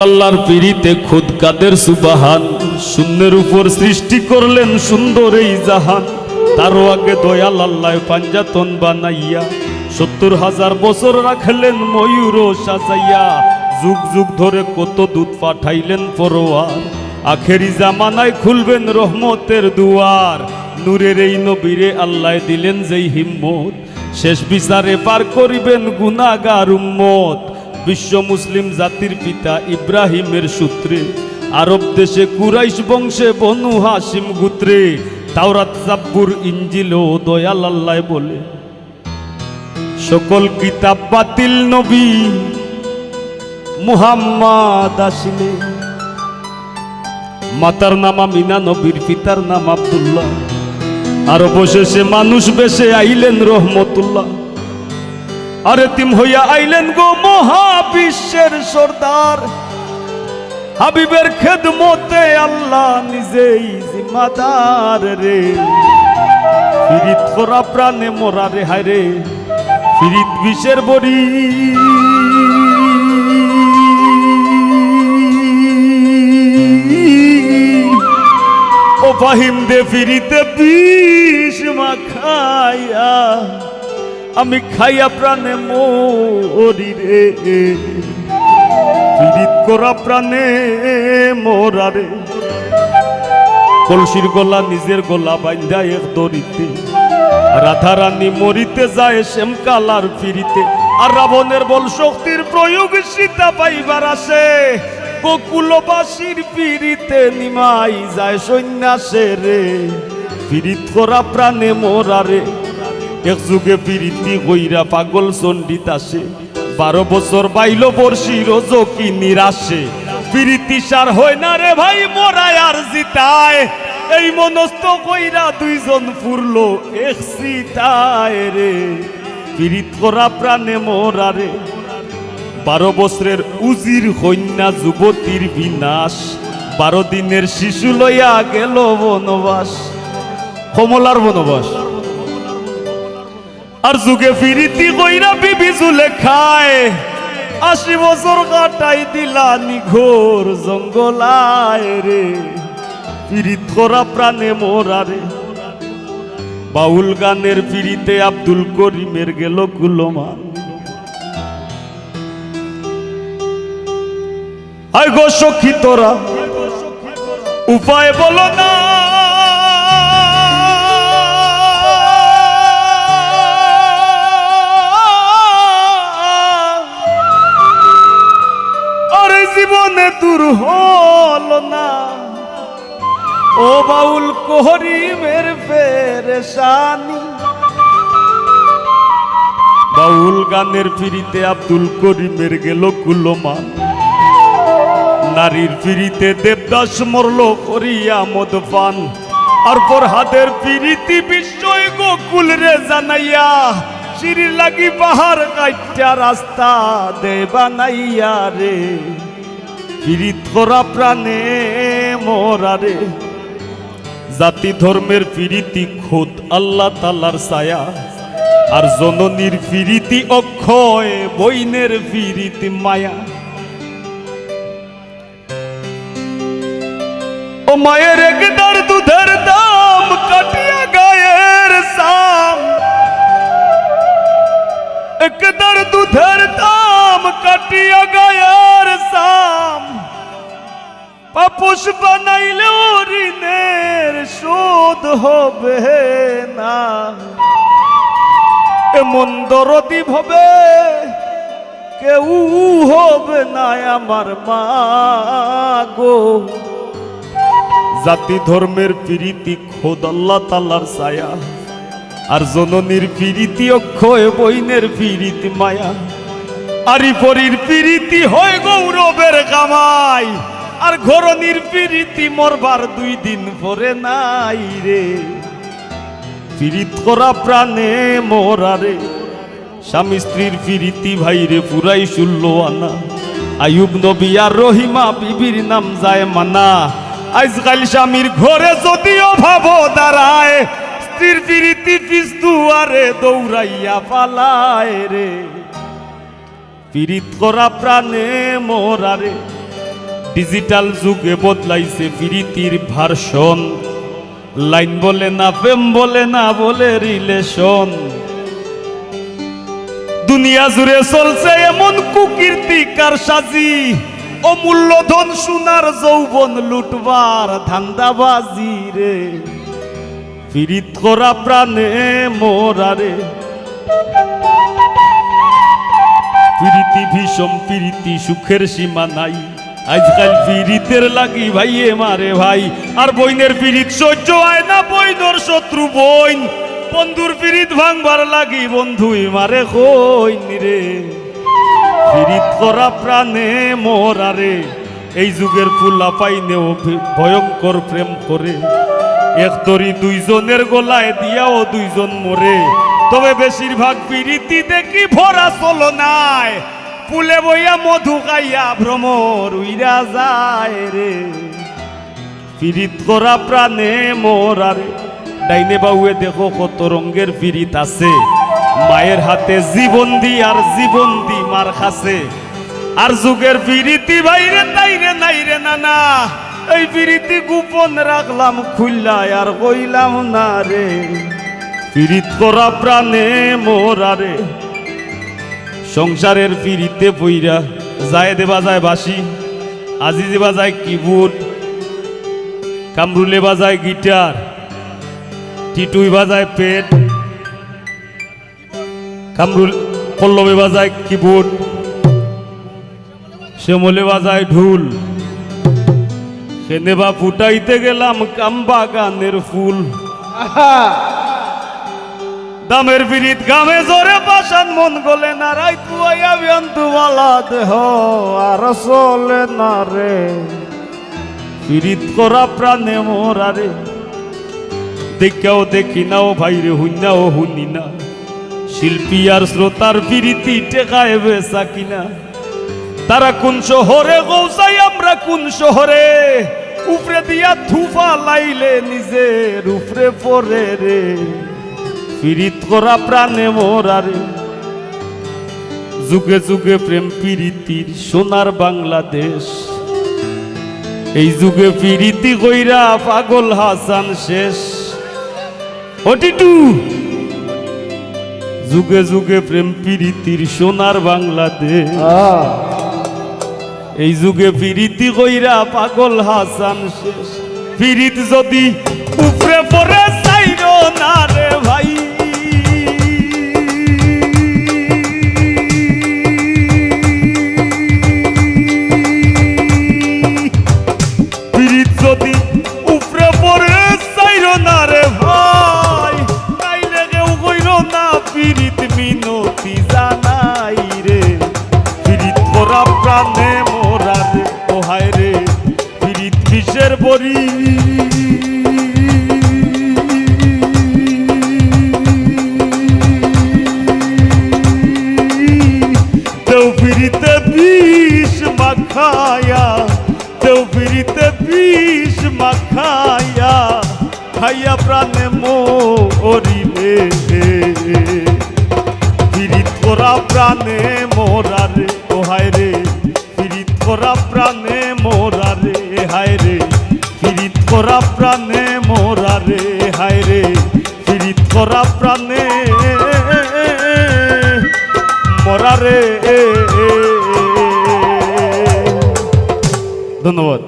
আল্লাহর পিরিতে খুদ কাদের সুবাহান, শূন্যের উপর সৃষ্টি করলেন সুন্দর এই জাহান। তারও আগে দয়াল আল্লাহ পাঞ্জাতন বানাইয়া ৭০,০০০ বছর রাখলেন ময়ূর সাজাইয়া। যুগ যুগ ধরে কত দূত পাঠাইলেন পরোয়ার, আখেরি জামানায় খুলবেন রহমতের দুয়ার। নূরের এই নবীরে আল্লাহ দিলেন যেই হিম্মত, শেষ বিচারে পার করিবেন গুনাহগার উম্মত। বিশ্ব মুসলিম জাতির পিতা ইব্রাহিমের সূত্রে, আরব দেশে কুরাইশ বংশে বনু হাসিম গোত্রে। তাওরাত জাব্বুর ইঞ্জিল ও দয়াল আল্লাহ বলে, সকল কিতাব বাতিল নবী মুহাম্মদ আসিলে। মাতার নাম আমিনা, নবীর পিতার নাম আব্দুল্লাহ। আর অবশেষে মানুষ বেশে আইলেন রহমতুল্লাহ। আর এতিম হইয়া আইলেন গো মহাবিশ্বের সর্দার। হাবিবের খেদমতে আল্লাহ নিজেই জিম্মাদার রে। ফিরিত করা প্রাণে মরা রে হায় রে, ফিরিত বিষের বড়ি। ও ফাহিম দে ফিরিতে বিষ মাখাইয়া, আমি খাইয়া প্রাণে মরি রে। ফিরিত করা প্রাণে মরা রে। কলসির গলা নিজের গলা বান্ধা এক দড়িতে, রাধা রানী মরিতে যায় শ্যামকালার ফিরিতে। আর রাবণের বল শক্তির প্রয়োগ সীতা পাইবার আসে, গোকুলবাসীর ফিরিতে নিমাই যায় সন্ন্যাসে রে। ফিরিত করা প্রাণে মরা রে। এক যুগে ফিরিতি কইরা পাগল চন্ডিত আসে, ১২ বছর বাইল বর্ষি রোজ কি নিরাশে। ফিরিতি সার হয় না রে ভাই, মরায় আর জিতায়। এই মনস্থ কইরা দুইজন ফুরলো এক সিতায় রে। ফিরিত করা প্রাণে মরা রে। ১২ বছরের উজির কন্যা যুবতীর বিনাশ, ১২ দিনের শিশু লইয়া গেল বনবাস। কমলার বনবাস। আর যুগে ফিরিতি কইরা বিবি জুলেখায়, ৮০ বছর কাটাই দিলা নিঘোর জঙ্গলায় রে। ফিরিত করা প্রাণে মরা রে। বাউল গানের ফিরিতে আব্দুল করিমের গেল কুলমান। আয় গো সখী তোরা উপায় বলো না, জীবনে দূর হল না। ও বাউল করিমের পেরেশানি। বাউল গানের ফিরিতে আব্দুল করিমের গেল কুলমান। নারীর ফিরিতে দেবদাস মরল করিয়া মদপান। আর পর হাতের ফিরিতি বিস্ময় গোকুল রে জানাইয়া, সিঁড়ি লাগি পাহাড় কাইটা রাস্তা দে বানাইয়া রে। ফিরিত করা প্রাণে মরা রে। জাতি ধর্মের ফিরিতি খোদ আল্লাহ তাআলার ছায়া। আর জননীর ফিরিতি অক্ষয়, বইনের ফিরিতি মায়া। ও মায়ের একদার দুধের দাম কাটিয়া গায়ের সাম। একদার দুধের দাম কাটিয়া গায়ের সাম। পাপোশ বানাইলে ঋণের শোধ হবে না। এমন দরদি হবে কেউ হবে না আমার মা গো। জাতি ধর্মের ফিরিতি খোদ আল্লাহ তাআলার ছায়া। আর জননীর ফিরিতি অক্ষয়, বইনের ফিরিতি মায়া। আরি পরির ফিরিতি হয় গৌরবের কামাই। আর ঘরনির ফিরিতি মরবার ২ দিন পরে নাই রে। ফিরিত করা প্রাণে মরা রে। স্বামী স্ত্রীর ফিরিতি ভাইরে পুরাই ১৬ আনা। আয়ুব নবী আর রহিমা বিবির নাম যায় মানা। আজকাল স্বামীর ঘরে যদিও ভাব দাঁড়ায়, স্ত্রীর ফিরিতি পিছ দুয়ারে দৌড়াইয়া পালায় রে। ফিরিত করা প্রাণে মরা রে। ডিজিটাল যুগে বদলাইছে প্রীতির ভার্সন, লাইন বলে না প্রেম বলে না বলে রিলেশন। দুনিয়া জুড়ে চলছে এমন কুকীর্তি কারসাজি, অমূল্য ধন সোনার যৌবন লুটবার ধান্দাবাজি রে। পীড়িত করা প্রাণে মোরারে, প্রীতি ভীষণ প্রীতি সুখের সীমা নাই। আজকাল পীড়িতের লাগি ভাইয়ে মারে ভাই, আর বইনের পীড়িত সহ্য হয় না বইনর শত্রু বইন। বন্ধুর পীড়িত ভাঙবার লাগি বন্ধুই মারে কইন রে। পীড়িত করা প্রাণে মোরারে, এই যুগের ফুলা পাইনেও ভয়ঙ্কর প্রেম করে। এক তরি দুইজনের গলায় দিয়াও দুইজন মরে। তবে বেশিরভাগ পীড়িতি দেখি ভরা চলো নাই, ফুলে বইয়া মধু খাইয়া ভ্রমর উইরা যায় রে। পীড়িত করা প্রাণে মোরারে, ডাইনে বাউয়ে দেখো কত রঙের পীড়িত আছে। মায়ের হাতে জীবন দি আর জীবন দি মার খাসে। আর যুগের পীড়িতি ভাইরে তাইরে নাইরে নানা, এই পীড়িতি গোপন রাখলাম খুললায় আর কইলাম না রে। পীড়িত করা প্রাণে মোরারে, সংসারের পীড়িতে বইরা যায় দেবা যায় বাঁশি, আজিজে বাজায় কিবোর্ড, কামরুলে বাজায় গিটার, টিটুই বাজায় পেট, কামরুল পল্লবে বাজায় কিবোর্ড, শ্যামলে বাজায় ঢুল। সেনেবা ফুটাইতে গেলাম কামবাগানের ফুল। দামের পীড়িত গামে জোরে পাশান মন গলে না, রাই তুয়াইয়া বিয়ন্তু বালা দেহ আর চলে না রে। পীড়িত করা প্রাণে মোরারে, দেখাও দেখি নাও ভাইরে হুইনাও হুনি না। শিল্পী আর শ্রোতার পীড়িতি টেকায় বেচা কিনা। তারা কোন শহরে গৌসাই আমরা কোন শহরে, উপরে দিয়া থুফা লাইলে নিজের উপরে পরে রে। পীড়িত করা প্রাণে মোরারে, যুগে যুগে প্রেম পীড়িতির সোনার বাংলাদেশ। এই যুগে পীড়িতি কইরা পাগল হাসান শেষ। ওটিটু যুগে যুগে প্রেম পীড়িতির সোনার বাংলাদেশ। এই যুগে পীড়িতি কইরা পাগল হাসান শেষ। পীড়িত যদি উপরে পরে চাইরো না রে ভাই, পীড়িত যদি উপরে পরে চাইরো না রে ভাই, তাইলে কেউ কইরো না পীড়িত মিনতি জানাই রে। পীড়িত করা প্রাণে মোরারে, ওহায় রে পীড়িত বিষের বড়ি। তেও পীড়িতে বিষ মাখায়া, তেও পীড়িতে বিষ মাখায়া, খাইয়া প্রাণে মরিবে। পীড়িত করা প্রাণে মোরারে, ওহায় রে পীড়িত করা প্রাণে মোরারে, হায় রে পীড়িত করা প্রাণে মোরারে, হায় রে পীড়িত করা প্রাণে মোরারে। ধন্যবাদ।